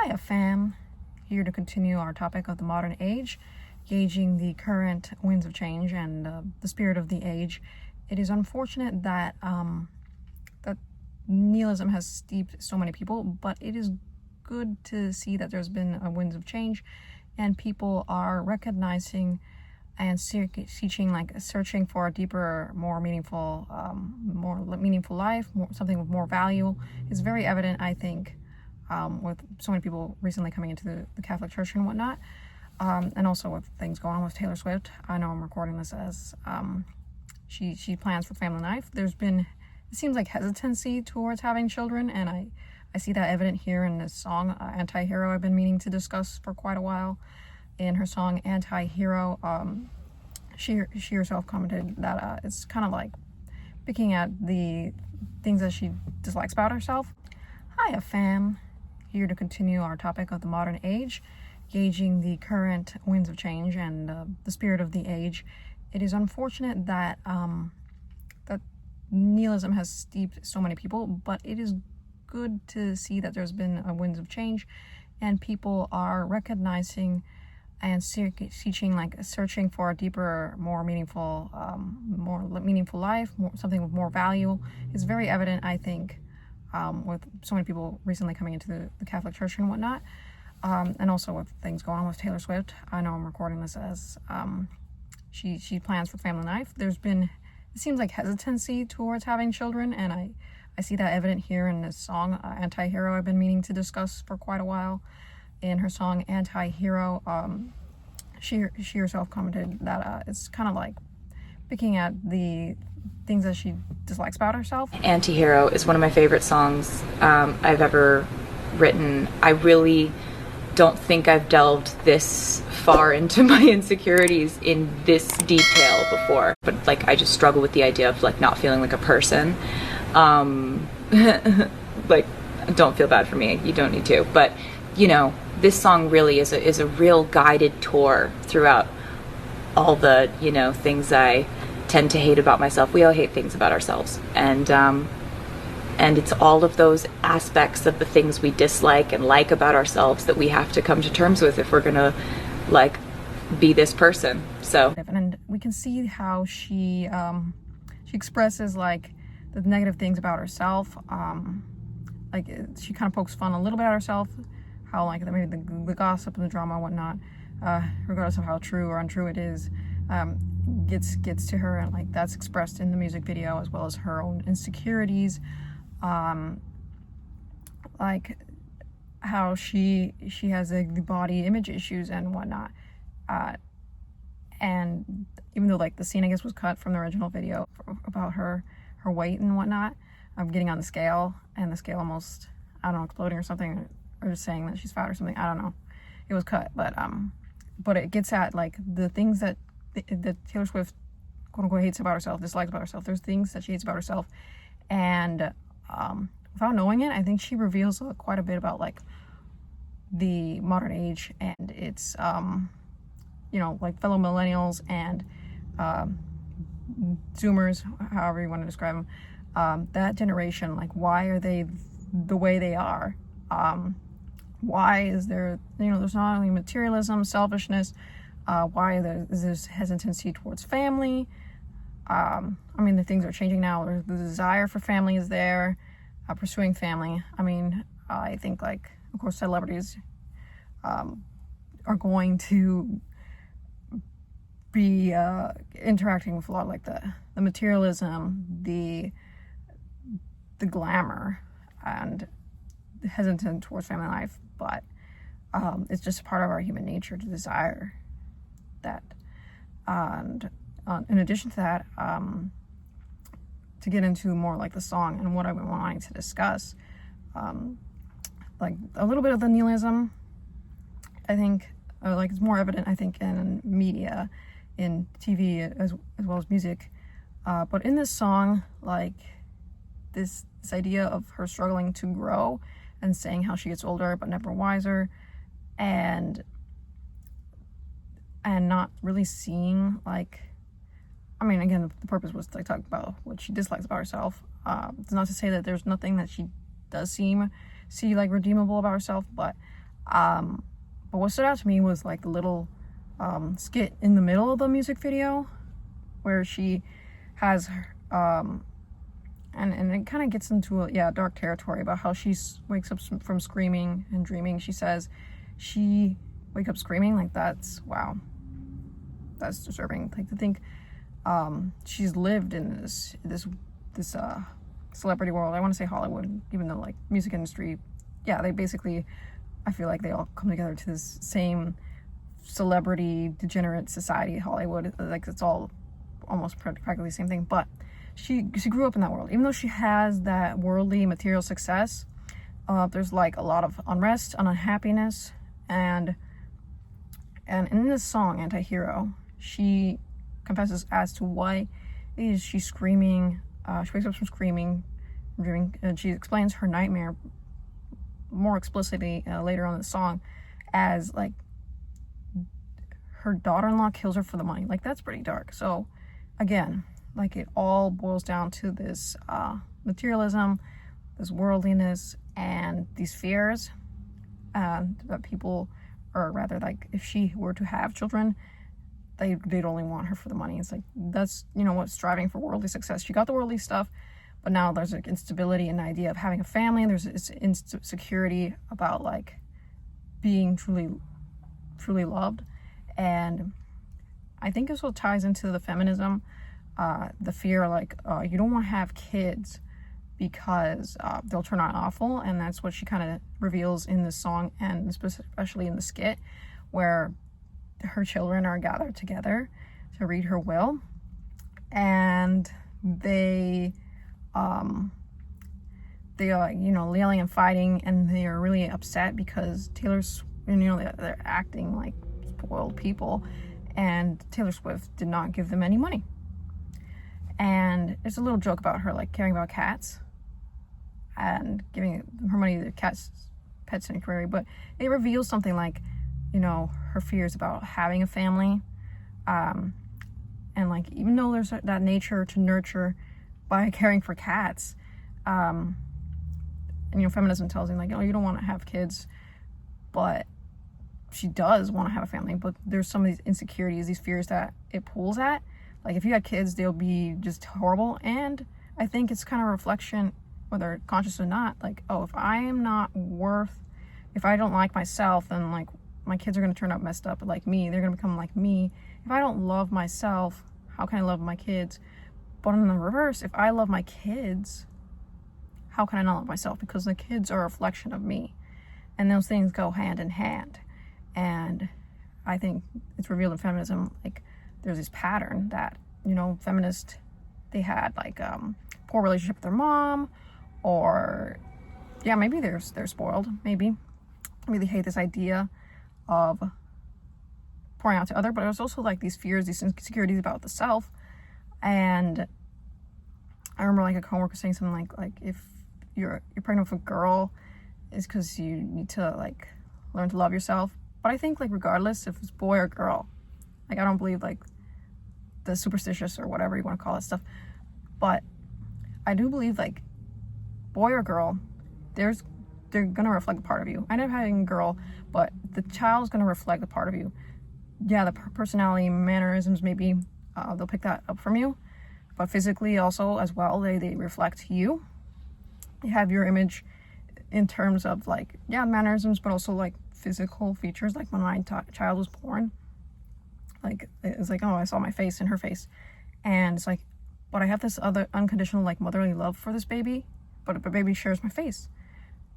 Hiya fam, here to continue our topic of the modern age, gauging the current winds of change and the spirit of the age. It is unfortunate that that nihilism has steeped so many people, but it is good to see that there's been a winds of change and people are recognizing and searching for a deeper, more meaningful life, something with more value. Is very evident, I think, with so many people recently coming into the Catholic Church and whatnot, and also with things going on with Taylor Swift. I know I'm recording this as she plans for family life. There's been, it seems like, hesitancy towards having children, and I see that evident here in this song, Antihero, I've been meaning to discuss for quite a while. In her song Antihero, she herself commented that it's kind of like picking at the things that she dislikes about herself. Hiya fam, here to continue our topic of the modern age, gauging the current winds of change and the spirit of the age. It is unfortunate that that nihilism has steeped so many people, but it is good to see that there's been a winds of change and people are recognizing and searching for a deeper, more meaningful life, something with more value. Is very evident, I think, with so many people recently coming into the Catholic Church and whatnot, and also with things going on with Taylor Swift. I know I'm recording this as she plans for family life. There's been, it seems like, hesitancy towards having children, and I see that evident here in this song, Antihero, I've been meaning to discuss for quite a while. In her song Antihero, she herself commented that it's kind of like picking at the things that she dislikes about herself. Antihero is one of my favorite songs I've ever written. I really don't think I've delved this far into my insecurities in this detail before, but like I just struggle with the idea of like not feeling like a person. Like, don't feel bad for me, you don't need to, but you know, this song really is a real guided tour throughout all the, you know, things I tend to hate about myself. We all hate things about ourselves, and it's all of those aspects of the things we dislike and like about ourselves that we have to come to terms with if we're gonna like be this person. So, and we can see how she expresses like the negative things about herself. Like she kind of pokes fun a little bit at herself, how like maybe the gossip and the drama and whatnot, regardless of how true or untrue it is, gets to her, and like that's expressed in the music video as well as her own insecurities, like how she has the body image issues and whatnot, and even though like the scene I guess was cut from the original video about her weight and whatnot, of getting on the scale and the scale almost, I don't know, exploding or something, or just saying that she's fat or something, I don't know, it was cut, but it gets at like the things that Taylor Swift quote unquote hates about herself, dislikes about herself. There's things that she hates about herself, and without knowing it, I think she reveals quite a bit about like the modern age and its you know, like fellow millennials and Zoomers, however you want to describe them, that generation. Like, why are they the way they are? Why is there, you know, there's not only materialism, selfishness, why is this hesitancy towards family? I mean, the things are changing now. The desire for family is there, pursuing family. I mean, I think, like, of course, celebrities are going to be interacting with a lot of like the materialism, the glamour, and hesitant towards family life, but it's just part of our human nature to desire that. And in addition to that, to get into more like the song and what I've been wanting to discuss, like a little bit of the nihilism, I think, like it's more evident, I think, in media, in TV as well as music, but in this song, like this idea of her struggling to grow and saying how she gets older but never wiser, and not really seeing, like, I mean, again, the purpose was to talk about what she dislikes about herself. It's not to say that there's nothing that she does see like redeemable about herself, but But what stood out to me was like the little skit in the middle of the music video where she has and it kind of gets into a dark territory about how she wakes up from screaming and dreaming. She says she wake up screaming. Like, that's, wow, that's disturbing. Like, to think she's lived in this celebrity world. I want to say Hollywood, even though like music industry, yeah, they basically, I feel like they all come together to this same celebrity degenerate society, Hollywood. Like, it's all almost practically the same thing. But she grew up in that world. Even though she has that worldly material success, there's like a lot of unrest and unhappiness. And in this song, Antihero, she confesses as to why is she screaming. She wakes up from screaming, dreaming, and she explains her nightmare more explicitly later on in the song as like her daughter-in-law kills her for the money. Like, that's pretty dark. So again, like, it all boils down to this materialism, this worldliness, and these fears that people, or rather, like, if she were to have children, they'd only want her for the money. It's like, that's, you know, what's striving for worldly success. She got the worldly stuff, but now there's like instability in the idea of having a family, and there's this insecurity about like being truly loved. And I think this all ties into the feminism, the fear, like, you don't want to have kids because they'll turn out awful. And that's what she kind of reveals in this song, and especially in the skit where her children are gathered together to read her will, and they are, you know, yelling and fighting, and they are really upset because they're acting like spoiled people, and Taylor Swift did not give them any money. And there's a little joke about her like caring about cats and giving her money to the cat's pet sanctuary, but it reveals something like, you know, her fears about having a family, and like, even though there's that nature to nurture by caring for cats, and you know, feminism tells you like, oh, you don't want to have kids, but she does want to have a family. But there's some of these insecurities, these fears that it pulls at. Like, if you had kids, they'll be just horrible. And I think it's kind of a reflection, whether conscious or not, like, oh, if I don't like myself, then like my kids are going to turn out messed up like me. They're going to become like me. If I don't love myself, how can I love my kids? But in the reverse, if I love my kids, how can I not love myself? Because the kids are a reflection of me. And those things go hand in hand. And I think it's revealed in feminism, like, there's this pattern that, you know, feminists, they had like poor relationship with their mom, or yeah, maybe they're spoiled, maybe they hate this idea of pouring out to other, but there's also like these fears, these insecurities about the self. And I remember like a coworker saying something like if you're pregnant with a girl, it's because you need to like learn to love yourself. But I think like regardless if it's boy or girl, like, I don't believe like the superstitious or whatever you want to call it stuff, but I do believe like boy or girl, they're gonna reflect a part of you. I end up having a girl, but the child's gonna reflect a part of you. Yeah, the personality, mannerisms, maybe they'll pick that up from you, but physically also as well, they reflect you. You have your image in terms of like, yeah, mannerisms, but also like physical features. Like when my child was born, like, it's like, oh, I saw my face in her face, and it's like, but I have this other unconditional like motherly love for this baby, but the baby shares my face.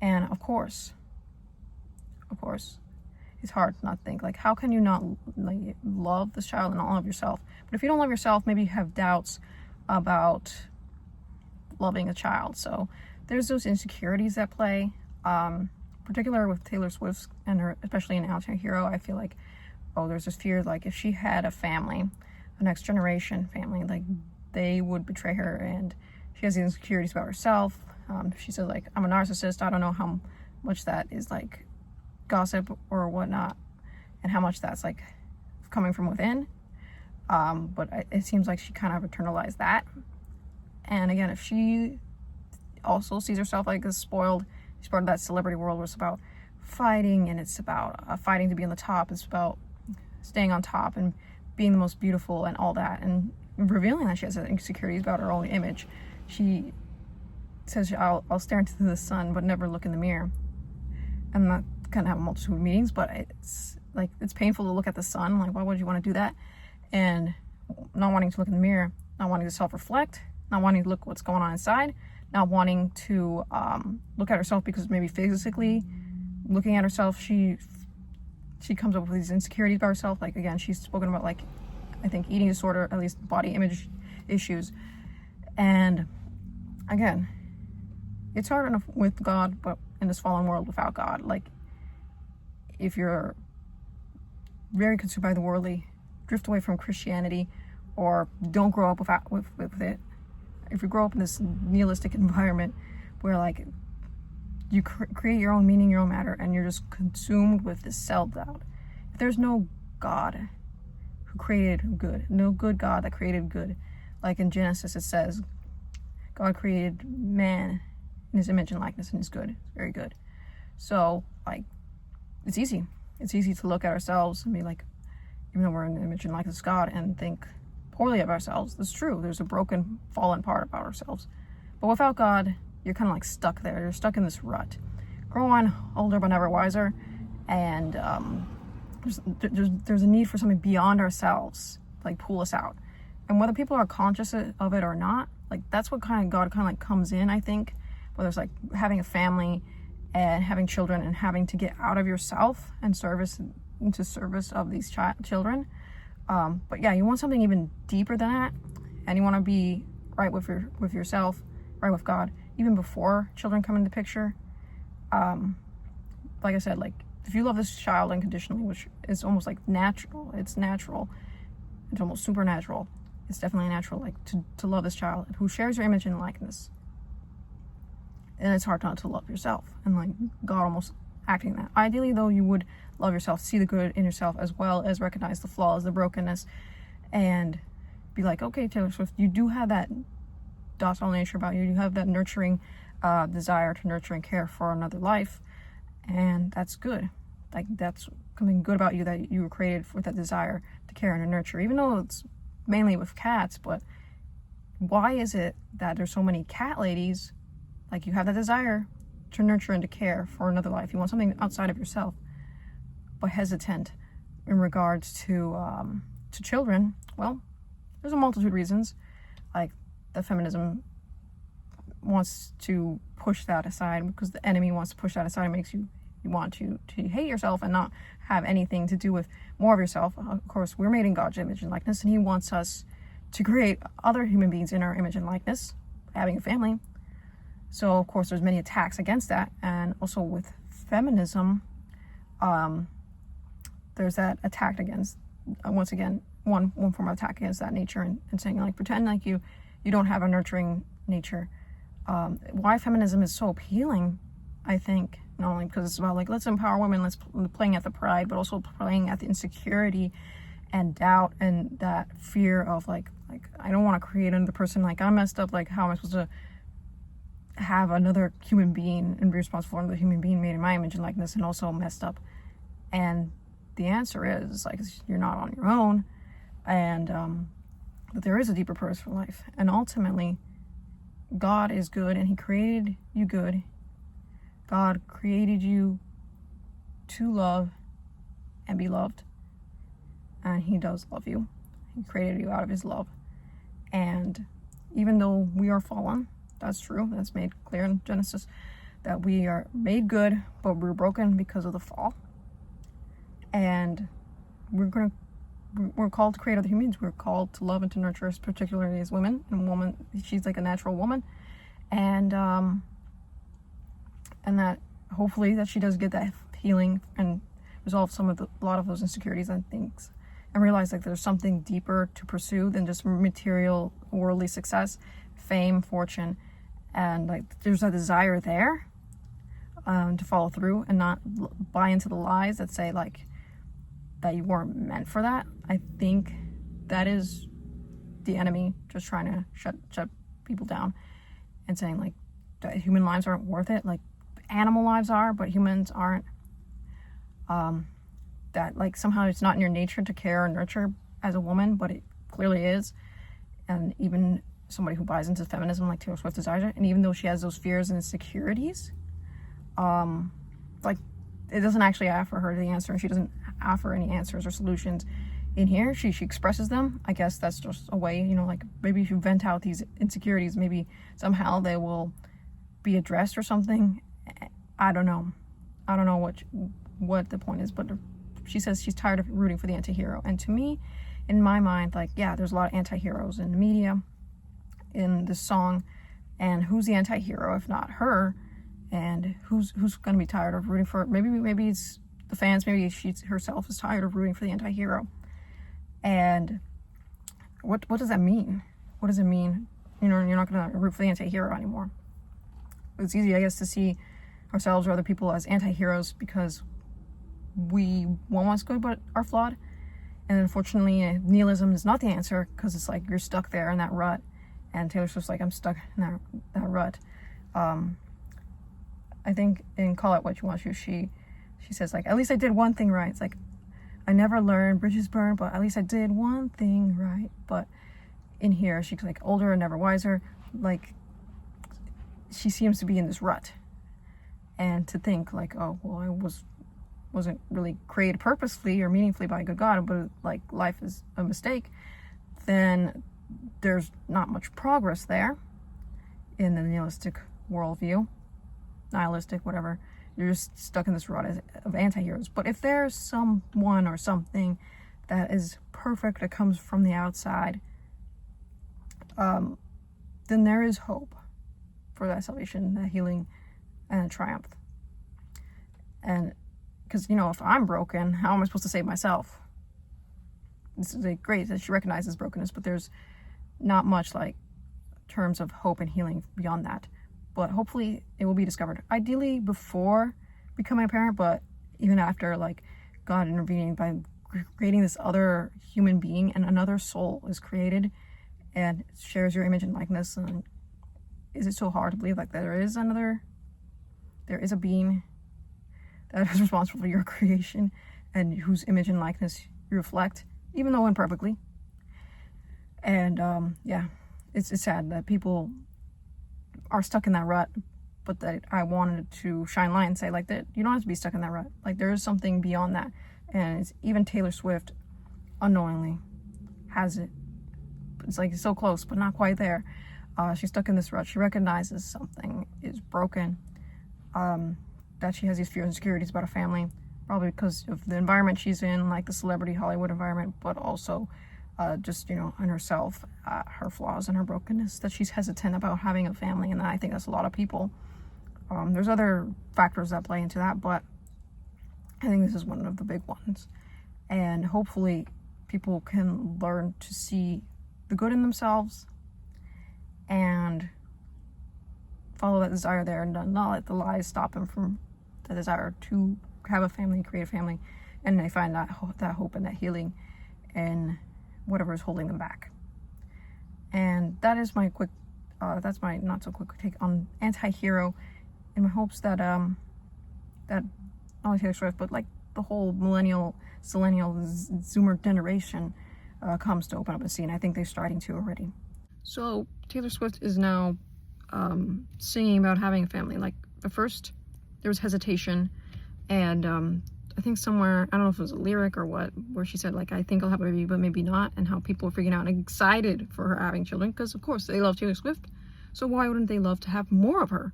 And of course it's hard to not think like, how can you not like love this child and not love yourself? But if you don't love yourself, maybe you have doubts about loving a child. So there's those insecurities at play, particular with Taylor Swift and her, especially in Antihero. I feel like, oh, there's this fear like if she had a family, a next generation family, like they would betray her, and she has these insecurities about herself. She said like, I'm a narcissist. I don't know how much that is like gossip or whatnot, and how much that's like coming from within. But it seems like she kind of internalized that. And again, if she also sees herself like as spoiled, she's part of that celebrity world where it's about fighting, and it's about fighting to be on the top. It's about staying on top and being the most beautiful and all that, and revealing that she has insecurities about her own image. She says, I'll stare into the sun but never look in the mirror. And that can have a multitude of meanings, but it's like, it's painful to look at the sun. Like, why would you want to do that? And not wanting to look in the mirror, not wanting to self-reflect, not wanting to look what's going on inside, not wanting to look at herself, because maybe physically looking at herself, she comes up with these insecurities about herself. Like, again, she's spoken about, like, I think eating disorder, at least body image issues. And again, it's hard enough with God, but in this fallen world without God, like, if you're very consumed by the worldly, drift away from Christianity, or don't grow up with it. If you grow up in this nihilistic environment where, like, you create your own meaning, your own matter, and you're just consumed with this self-doubt. If there's no God who created good, no good God that created good, like in Genesis it says, God created man in his image and likeness, and is good. It's very good. So, like, it's easy. It's easy to look at ourselves and be like, even though we're in the image and likeness of God, and think poorly of ourselves. That's true. There's a broken, fallen part about ourselves. But without God, you're kind of like stuck there. You're stuck in this rut. Grow on, older but never wiser. And there's a need for something beyond ourselves, like, pull us out. And whether people are conscious of it or not, like, that's what kind of God kind of like comes in, I think. Whether it's like having a family and having children and having to get out of yourself and into service of these children. But yeah, you want something even deeper than that, and you want to be right with yourself, right with God, even before children come into the picture. Like I said, like, if you love this child unconditionally, which is almost like natural, it's almost supernatural. It's definitely natural, like, to love this child who shares your image and likeness. And it's hard not to love yourself, and, like, God almost acting that. Ideally, though, you would love yourself, see the good in yourself, as well as recognize the flaws, the brokenness, and be like, okay, Taylor Swift, you do have that docile nature about you. You have that nurturing desire to nurture and care for another life, and that's good. Like, that's something good about you, that you were created with that desire to care and to nurture, even though it's mainly with cats. But why is it that there's so many cat ladies? Like, you have that desire to nurture and to care for another life. You want something outside of yourself, but hesitant in regards to children. Well, there's a multitude of reasons. Like, the feminism wants to push that aside, because the enemy wants to push that aside. It makes you want to hate yourself and not have anything to do with more of yourself. Of course, we're made in God's image and likeness, and he wants us to create other human beings in our image and likeness, having a family. So, of course, there's many attacks against that. And also with feminism, there's that attack against, once again, one form of attack against that nature, and saying, like, pretend like you don't have a nurturing nature. Why feminism is so appealing, I think, not only because it's about, like, let's empower women, let's playing at the pride, but also playing at the insecurity and doubt and that fear of, like I don't want to create another person. Like, I'm messed up. Like, how am I supposed to have another human being and be responsible for another human being made in my image and likeness and also messed up? And the answer is, like, you're not on your own, and that there is a deeper purpose for life. And ultimately, God is good, and he created you good. God created you to love and be loved, and he does love you. He created you out of his love. And even though we are fallen, that's true, that's made clear in Genesis, that we are made good, but we're broken because of the fall. And we're called to create other humans. We're called to love and to nurture, particularly as women. And woman, she's like a natural woman, and that hopefully that she does get that healing and resolve a lot of those insecurities and things, and realize, like, there's something deeper to pursue than just material, worldly success, fame, fortune, and, like, there's a desire there to follow through and not buy into the lies that say, like, that you weren't meant for that. I think that is the enemy just trying to shut people down and saying, like, that human lives aren't worth it. Like, animal lives are, but humans aren't. that like somehow it's not in your nature to care or nurture as a woman, but it clearly is. And even somebody who buys into feminism like Taylor Swift desires it, and even though she has those fears and insecurities, like it doesn't actually offer her the answer, and she doesn't offer any answers or solutions in here. She expresses them. I guess that's just a way, like maybe if you vent out these insecurities, maybe somehow they will be addressed or something. I don't know what the point is, but she says she's tired of rooting for the anti-hero. And to me, in my mind, like, yeah, there's a lot of anti-heroes in the media, in this song, and who's the anti-hero if not her? And who's going to be tired of rooting for it? Maybe it's the fans, maybe she herself is tired of rooting for the anti-hero. And what does that mean? What does it mean? You're not going to root for the anti-hero anymore. It's easy, I guess, to see ourselves or other people as anti-heroes because we want what's good but are flawed. And unfortunately, nihilism is not the answer because it's like you're stuck there in that rut. And Taylor Swift's like, I'm stuck in that rut. I think in Call It What You Want to, she says, like, at least I did one thing right. It's like, I never learned, bridges burned, but at least I did one thing right. But in here, she's like older and never wiser. Like, she seems to be in this rut. And to think like, oh, well, I wasn't really created purposefully or meaningfully by a good God, but like life is a mistake, then there's not much progress there in the nihilistic worldview, nihilistic, whatever. You're just stuck in this rut of anti-heroes. But if there's someone or something that is perfect that comes from the outside, then there is hope for that salvation, that healing, and a triumph. And because, if I'm broken, how am I supposed to save myself? This is great that she recognizes brokenness, but there's not much like terms of hope and healing beyond that. But hopefully it will be discovered. Ideally before becoming a parent, but even after, like God intervening by creating this other human being, and another soul is created and shares your image and likeness. And is it so hard to believe like there is a being that is responsible for your creation and whose image and likeness you reflect, even though imperfectly? And it's sad that people are stuck in that rut, but that I wanted to shine light and say, like, that you don't have to be stuck in that rut. Like, there is something beyond that. And it's even Taylor Swift unknowingly has it. It's like it's so close, but not quite there. She's stuck in this rut. She recognizes something is broken, that she has these fears and insecurities about a family, probably because of the environment she's in, like the celebrity Hollywood environment, but also just, in herself, her flaws and her brokenness, that she's hesitant about having a family. And I think that's a lot of people. There's other factors that play into that, but I think this is one of the big ones. And hopefully people can learn to see the good in themselves and follow that desire there, and not let the lies stop them from the desire to have a family, create a family. And they find that hope and that healing in whatever is holding them back. And that is my quick, that's my not so quick take on Antihero, in my hopes that that not only Taylor Swift, but like the whole millennial, Zoomer generation comes to open up a scene. I think they're starting to already. So Taylor Swift is now singing about having a family. Like, at first there was hesitation, and I think somewhere, I don't know if it was a lyric or what, where she said, like, I think I'll have a baby, but maybe not, and how people are freaking out and excited for her having children, because of course they love Taylor Swift, so why wouldn't they love to have more of her?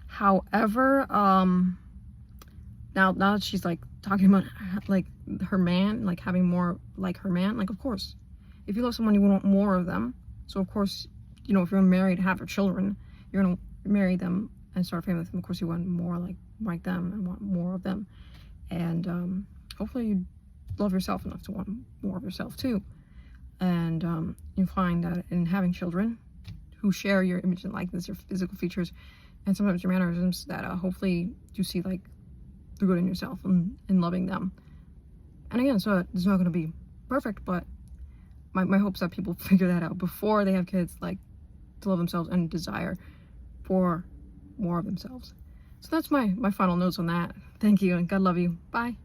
However, now that she's like talking about like her man, like having more like her man, like, of course, if you love someone, you want more of them. So of course, if you're married, have your children, you're gonna marry them and start a family with them. Of course, you want more like them and want more of them. And hopefully you love yourself enough to want more of yourself too. And you find that in having children who share your image and likeness, your physical features, and sometimes your mannerisms, that hopefully you see like the good in yourself and in loving them. And again, so it's not going to be perfect, but my hope is that people figure that out before they have kids, like to love themselves and desire for more of themselves. So that's my final notes on that. Thank you, and God love you. Bye.